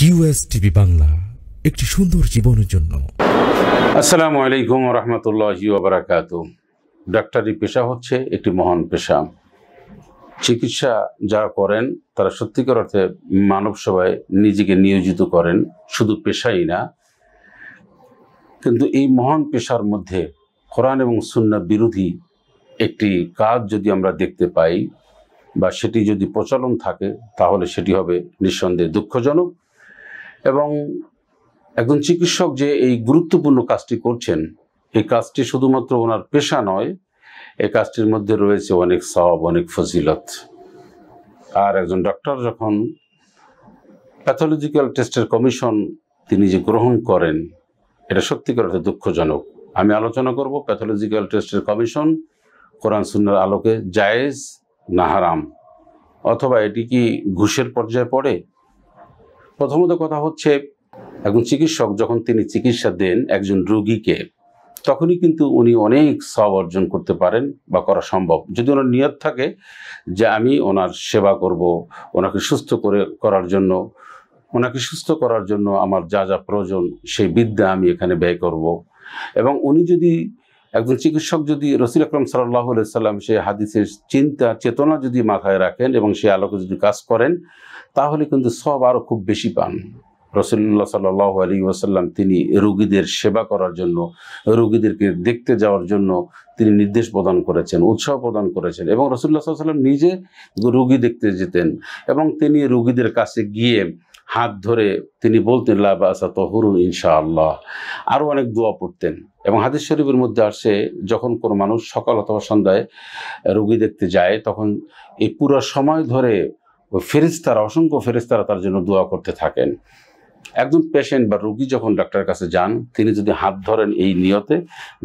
QS TV Bangla, একটি সুন্দর জীবনের জন্য। আসসালামু আলাইকুম ওয়া রাহমাতুল্লাহি ওয়া বারাকাতুহু। ডাক্তারি পেশা হচ্ছে একটি মহান পেশা। চিকিৎসা যারা করেন তারা সত্যিকার অর্থে মানব সেবায় নিজেকে নিয়োজিত করেন, শুধু পেশাই না। কিন্তু এই মহান পেশার মধ্যে কোরআন এবং সুন্নাহ বিরোধী একটি কাজ যদি আমরা দেখতে পাই বা সেটি যদি প্রচলন থাকে, তাহলে সেটি হবে নিঃসন্দেহে দুঃখজনক। এবং একজন চিকিৎসক যে এই গুরুত্বপূর্ণ কাজটি করছেন, এই কাজটি শুধুমাত্র ওনার পেশা নয়, এই কাজটির মধ্যে রয়েছে অনেক সওয়াব, অনেক ফজিলত। আর একজন ডক্টর যখন প্যাথোলজিক্যাল টেস্টের কমিশন তিনি যে গ্রহণ করেন, এটা সত্যিকার অর্থে দুঃখজনক। আমি আলোচনা করব প্যাথোলজিক্যাল টেস্টের কমিশন কোরআন সুন্নাহর আলোকে জায়েজ না হারাম, অথবা এটি কি ঘুষের পর্যায়ে পড়ে। প্রথমত কথা হচ্ছে, একজন চিকিৎসক যখন তিনি চিকিৎসা দেন একজন রোগীকে, তখনই কিন্তু উনি অনেক সওয়াব অর্জন করতে পারেন বা করা সম্ভব, যদি ওনার নিয়ত থাকে যে আমি ওনার সেবা করব, ওনাকে সুস্থ করার জন্য আমার যা যা প্রয়োজন সেই বিদ্যা আমি এখানে ব্যয় করব। এবং উনি যদি একজন চিকিৎসক যদি রাসূল আকরাম সাল্লাল্লাহু আলাইহি সাল্লাম সেই হাদিসের চিন্তা চেতনা যদি মাথায় রাখেন এবং সেই আলোকে যদি কাজ করেন, তাহলে কিন্তু সওয়াব আরও খুব বেশি পান। রাসূলুল্লাহ সাল্লাল্লাহু আলাইহি ওয়াসাল্লাম তিনি রোগীদের সেবা করার জন্য, রোগীদেরকে দেখতে যাওয়ার জন্য তিনি নির্দেশ প্রদান করেছেন, উৎসাহ প্রদান করেছেন। এবং রাসূলুল্লাহ সাল্লাল্লাহু আলাইহি ওয়াসাল্লাম নিজে রোগী দেখতে যেতেন এবং তিনি রোগীদের কাছে গিয়ে হাত ধরে তিনি বলতেন লা বাসা তাহুরুন ইনশাআল্লাহ। আরও অনেক দোয়া পড়তেন। এবং হাদিস শরীফের মধ্যে আসে, যখন কোনো মানুষ সকাল অথবা সন্ধ্যায় রোগী দেখতে যায়, তখন এই পুরো সময় ধরে ফেরেশতারা, অসংখ্য ফেরেশতারা তার জন্য দোয়া করতে থাকেন। একজন পেশেন্ট বা রোগী যখন ডাক্তারের কাছে যান, তিনি যদি হাত ধরেন এই নিয়তে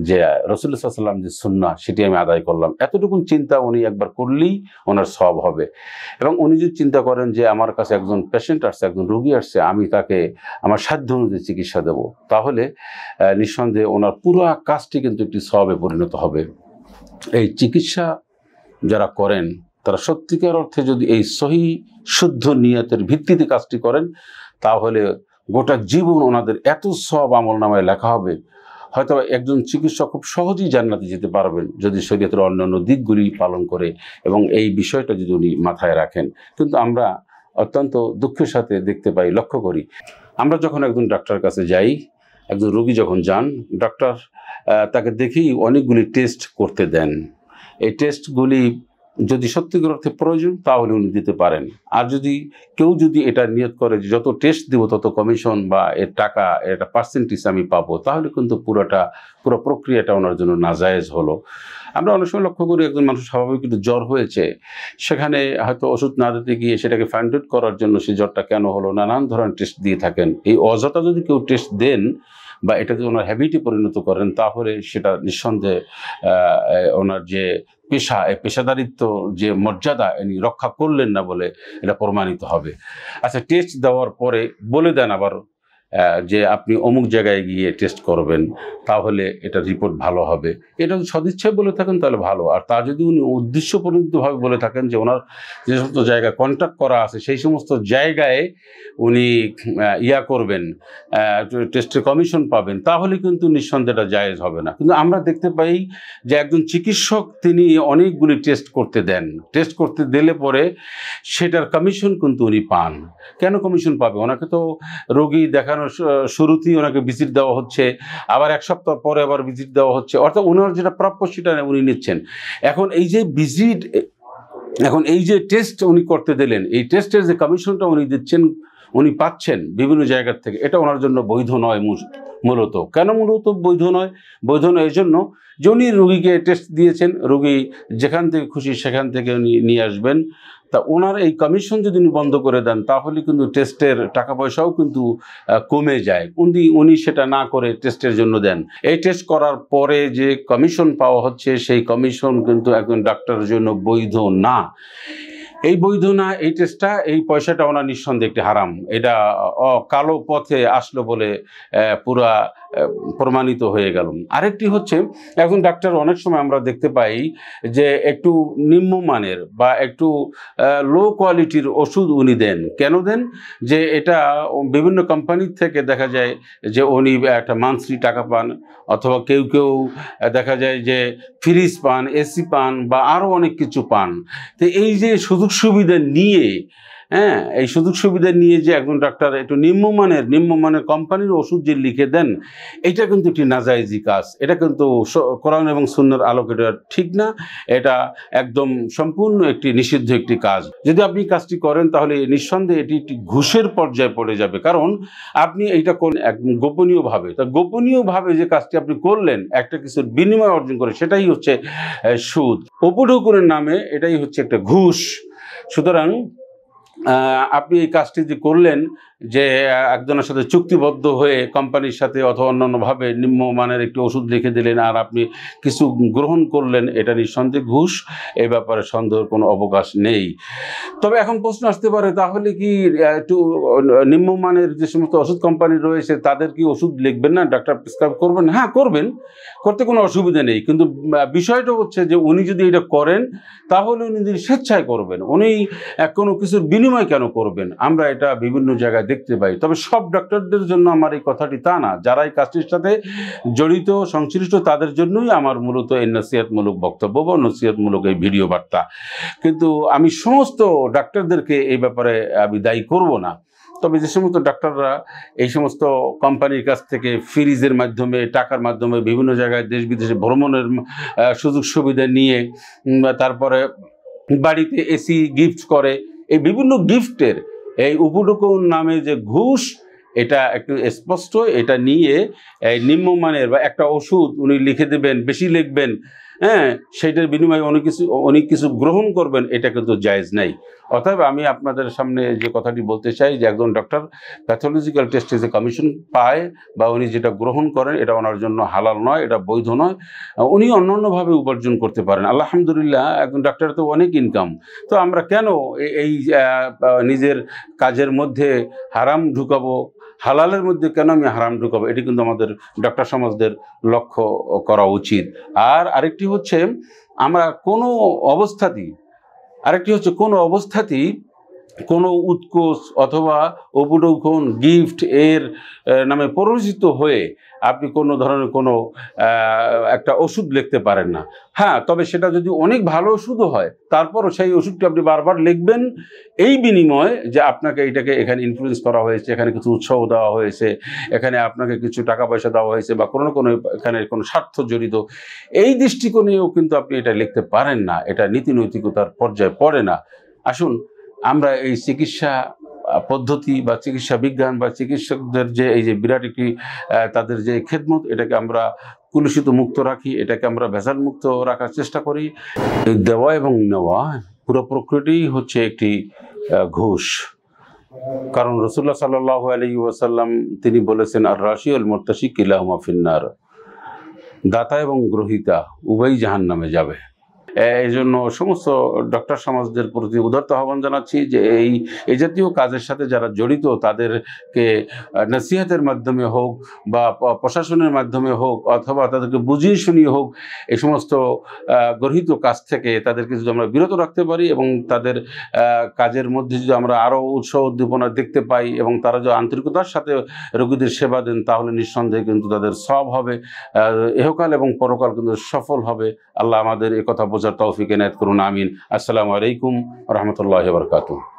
যে রাসূলুল্লাহ সাল্লাল্লাহু আলাইহি ওয়াসাল্লাম যে সুন্নাহ সেটি আমি আদায় করলাম, এতটুকু চিন্তা উনি একবার করলেই ওনার সওয়াব হবে। এবং উনি যদি চিন্তা করেন যে আমার কাছে একজন পেশেন্ট আসছে, একজন রোগী আসছে, আমি তাকে আমার সাধ্য অনুযায়ী চিকিৎসা দেব, তাহলে নিঃসন্দেহে ওনার পুরো কাজটি কিন্তু একটি সওয়াবে পরিণত হবে। এই চিকিৎসা যারা করেন তারা সত্যিকার অর্থে যদি এই সহি শুদ্ধ নিয়তের ভিত্তিতে কাজটি করেন, তাহলে গোটা জীবন ওনাদের এত সওয়াব আমলনামায় লেখা হবে, হয়তো একজন চিকিৎসক খুব সহজেই জান্নাতে যেতে পারবেন যদি শরীয়তের অন্যান্য দিকগুলি পালন করে এবং এই বিষয়টা যদি উনি মাথায় রাখেন। কিন্তু আমরা অত্যন্ত দুঃখের সাথে দেখতে পাই, লক্ষ্য করি, আমরা যখন একজন ডাক্তারের কাছে যাই, একজন রোগী যখন যান, ডাক্তার তাকে দেখেই অনেকগুলি টেস্ট করতে দেন। এই টেস্টগুলি যদি সত্যিকার অর্থে প্রয়োজন, তাহলে উনি দিতে পারেন। আর যদি কেউ এটা নিয়ত করে যে যত টেস্ট দেব তত কমিশন বা এর টাকা, এটা পার্সেন্টেজ আমি পাবো, তাহলে কিন্তু পুরো প্রক্রিয়াটা ওনার জন্য নাজায়েজ হলো। আমরা অনেক সময় লক্ষ্য করি, একজন মানুষ স্বাভাবিক একটু জ্বর হয়েছে, সেখানে হয়তো ওষুধ না দিতে গিয়ে সেটাকে ফাইন্ড আউট করার জন্য সে জ্বরটা কেন হলো, নানান ধরনের টেস্ট দিয়ে থাকেন। এই অযথা যদি কেউ টেস্ট দেন বা এটা যদি ওনার হ্যাবিটে পরিণত করেন, তাহলে সেটা নিঃসন্দেহে ওনার যে পেশা, এই পেশাদারিত্ব যে মর্যাদা ইনি রক্ষা করলেন না বলে এটা প্রমাণিত হবে। আচ্ছা, টেস্ট দেওয়ার পরে বলে দেন আবার যে আপনি অমুক জায়গায় গিয়ে টেস্ট করবেন, তাহলে এটা রিপোর্ট ভালো হবে। এটা যদি সদিচ্ছায় বলে থাকেন তাহলে ভালো। আর তা যদি উনি উদ্দেশ্যপ্রণোদিতভাবে বলে থাকেন যে ওনার যে সমস্ত জায়গায় কন্ট্যাক্ট করা আছে সেই সমস্ত জায়গায় উনি করবেন, টেস্টের কমিশন পাবেন, তাহলে কিন্তু নিঃসন্দেহে এটা জায়েজ হবে না। কিন্তু আমরা দেখতে পাই যে একজন চিকিৎসক তিনি অনেকগুলি টেস্ট করতে দেন, টেস্ট করতে দিলে পরে সেটার কমিশন কিন্তু উনি পান। কেন কমিশন পাবে? ওনাকে তো রোগী দেখানোর শুরুতেই ওনাকে ভিজিট দেওয়া হচ্ছে, আবার এক সপ্তাহ পরে আবার ভিজিট দেওয়া হচ্ছে, অর্থাৎ ওনার যেটা প্রাপ্য সেটা উনি নিচ্ছেন। এখন এই যে টেস্ট উনি করতে দিলেন, এই টেস্টের যে কমিশনটা উনি দিচ্ছেন, উনি পাচ্ছেন বিভিন্ন জায়গা থেকে, এটা ওনার জন্য বৈধ নয়। মূলত কেন মূলত বৈধ নয়? বৈধ নয় এই জন্য যে উনি রোগীকে টেস্ট দিয়েছেন, রোগী যেখান থেকে খুশি সেখান থেকে উনি নিয়ে আসবেন। তা ওনার এই কমিশন যদি উনি বন্ধ করে দেন, তাহলে কিন্তু টেস্টের টাকা পয়সাও কিন্তু কমে যায়। উনি সেটা না করে টেস্টের জন্য দেন। এই টেস্ট করার পরে যে কমিশন পাওয়া হচ্ছে, সেই কমিশন কিন্তু একজন ডাক্তারের জন্য বৈধ না। এই বৈধ না, এই টেস্টটা, এই পয়সাটা ওনার নিঃসন্দেহে একটি হারাম। এটা কালো পথে আসলো বলে পুরা প্রমাণিত হয়ে গেল। আরেকটি হচ্ছে, একজন ডাক্তার অনেক সময় আমরা দেখতে পাই যে একটু নিম্নমানের বা একটু লো কোয়ালিটির ওষুধ উনি দেন। কেন দেন? যে এটা বিভিন্ন কোম্পানির থেকে দেখা যায় যে উনি একটা মান্থলি টাকা পান, অথবা কেউ কেউ দেখা যায় যে ফ্রিজ পান, এসি পান, বা আরও অনেক কিছু পান। তো এই যে সুযোগ সুবিধা নিয়ে, এই সুযোগ সুবিধা নিয়ে যে একজন ডাক্তার একটু নিম্নমানের কোম্পানির ওষুধ যে লিখে দেন, এটা কিন্তু একটি নাজায়েজি কাজ। এটা কিন্তু কোরআন এবং সুন্নাহর আলোকে এটা ঠিক না, এটা একদম সম্পূর্ণ একটি নিষিদ্ধ একটি কাজ। যদি আপনি কাজটি করেন তাহলে নিঃসন্দেহে এটি একটি ঘুষের পর্যায়ে পড়ে যাবে, কারণ আপনি এইটা করলেন একদম গোপনীয়ভাবে। তা গোপনীয়ভাবে যে কাজটি আপনি করলেন একটা কিছুর বিনিময় অর্জন করে, সেটাই হচ্ছে সুদ। উপঢৌকনের নামে এটাই হচ্ছে একটা ঘুষ। সুতরাং আপনি এই কাজটি যে করলেন, যে একজনের সাথে চুক্তিবদ্ধ হয়ে কোম্পানির সাথে অথবা অন্যান্যভাবে নিম্নমানের একটি ওষুধ লিখে দিলেন আর আপনি কিছু গ্রহণ করলেন, এটা নিঃসন্দেহে ঘুষ। এই ব্যাপারে সন্দেহের কোনো অবকাশ নেই। তবে এখন প্রশ্ন আসতে পারে, তাহলে কি একটু নিম্নমানের যে সমস্ত ওষুধ কোম্পানি রয়েছে তাদের কি ওষুধ লিখবেন না, ডাক্তার প্রেসক্রাইব করবেন? হ্যাঁ, করবেন, করতে কোনো অসুবিধা নেই। কিন্তু বিষয়টা হচ্ছে যে উনি যদি এটা করেন তাহলে উনি যদি স্বেচ্ছায় করবেন, উনি কোনো কিছুর বিনিময় কেন করবেন? আমরা এটা বিভিন্ন জায়গায় দেখতে পাই। তবে সব ডাক্তারদের জন্য আমার এই কথাটি তা না। যারা এই কাজটির সাথে জড়িত, সংশ্লিষ্ট, তাদের জন্যই আমার মূলত এই নসিহতমূলক বক্তব্য বা নসিহতমূলক এই ভিডিও বার্তা। কিন্তু আমি সমস্ত ডাক্তারদেরকে এই ব্যাপারে আমি দায়ী করব না। তবে যে সমস্ত ডাক্তাররা এই সমস্ত কোম্পানির কাছ থেকে ফ্রিজের মাধ্যমে, টাকার মাধ্যমে বিভিন্ন জায়গায় দেশ বিদেশে ভ্রমণের সুযোগ সুবিধা নিয়ে, তারপরে বাড়িতে এসি গিফট করে, এই বিভিন্ন গিফটের এই উপঢৌকন নামে যে ঘুষ, এটা একটু স্পষ্ট। এটা নিয়ে এই নিম্নমানের বা একটা ওষুধ উনি লিখে দেবেন, বেশি লিখবেন, সেইটার বিনিময়ে অনেক কিছু গ্রহণ করবেন, এটা কিন্তু জায়েজ নাই। অতএব আমি আপনাদের সামনে যে কথাটি বলতে চাই যে একজন ডক্টর প্যাথোলজিক্যাল টেস্টে যে কমিশন পায় বা উনি যেটা গ্রহণ করেন, এটা ওনার জন্য হালাল নয়, এটা বৈধ নয়। উনি অন্যান্যভাবে উপার্জন করতে পারেন। আলহামদুলিল্লাহ, একজন ডাক্তারের তো অনেক ইনকাম। তো আমরা কেন এই নিজের কাজের মধ্যে হারাম ঢুকাবো, হালালের মধ্যে কেন আমি হারাম ঢুকাবো? এটি কিন্তু আমাদের ডক্টর সমাজদের লক্ষ্য করা উচিত। আর আরেকটি হচ্ছে, আমরা কোনো অবস্থাতেই কোনো উৎকোচ অথবা উপঢৌকন, গিফট এর নামে পরিচিত হয়ে আপনি কোনো ধরনের কোনো একটা ওষুধ লিখতে পারেন না। হ্যাঁ, তবে সেটা যদি অনেক ভালো ওষুধও হয়, তারপরও সেই ওষুধটি আপনি বারবার লিখবেন এই বিনিময়ে যে আপনাকে এটাকে এখানে ইনফ্লুয়েন্স করা হয়েছে, এখানে কিছু উৎসাহ দেওয়া হয়েছে, এখানে আপনাকে কিছু টাকা পয়সা দেওয়া হয়েছে, বা কোনো এখানে কোনো স্বার্থ জড়িত। এই দৃষ্টিকোণেও কিন্তু আপনি এটা লিখতে পারেন না, এটা নীতি নৈতিকতার পর্যায়ে পড়ে না। আসুন, আমরা এই চিকিৎসা পদ্ধতি বা চিকিৎসা বিজ্ঞান বা চিকিৎসকদের যে এই যে বিরাট একটি তাদের যে খেদমত, এটাকে আমরা কুলুষিত মুক্ত রাখি, এটাকে আমরা ভেজাল মুক্ত রাখার চেষ্টা করি। দেওয়া এবং নেওয়া পুরো প্রকৃতিই হচ্ছে একটি ঘুষ। কারণ রাসূলুল্লাহ সাল্লাল্লাহু আলাইহি ওয়াসাল্লাম তিনি বলেছেন, আর রাশি আল মুরতাশি কিলাহুমা ফিন্নার, দাতা এবং গ্রহিতা উভয়ই জাহান্নামে যাবে। এই জন্য সমস্ত ডক্টর সমাজদের প্রতি উদারতা আহ্বান জানাচ্ছি যে এই জাতীয় কাজের সাথে যারা জড়িত তাদেরকে নসিহতের মাধ্যমে হোক বা প্রশাসনের মাধ্যমে হোক অথবা তাদেরকে বুঝিয়ে শুনিয়ে হোক, এই সমস্ত গর্হিত কাজ থেকে তাদেরকে যদি আমরা বিরত রাখতে পারি এবং তাদের কাজের মধ্যে যদি আমরা আরও উৎসাহ উদ্দীপনা দেখতে পাই এবং তারা যদি আন্তরিকতার সাথে রোগীদের সেবা দেন, তাহলে নিঃসন্দেহে কিন্তু তাদের সওয়াব হবে, ইহকাল এবং পরকাল কিন্তু সফল হবে। আল্লাহ আমাদের এই কথা বোঝার তৌফিক এনায়েত করুন, আমিন। আসসালামু আলাইকুম ওয়া রাহমাতুল্লাহি ওয়া বারাকাতুহু।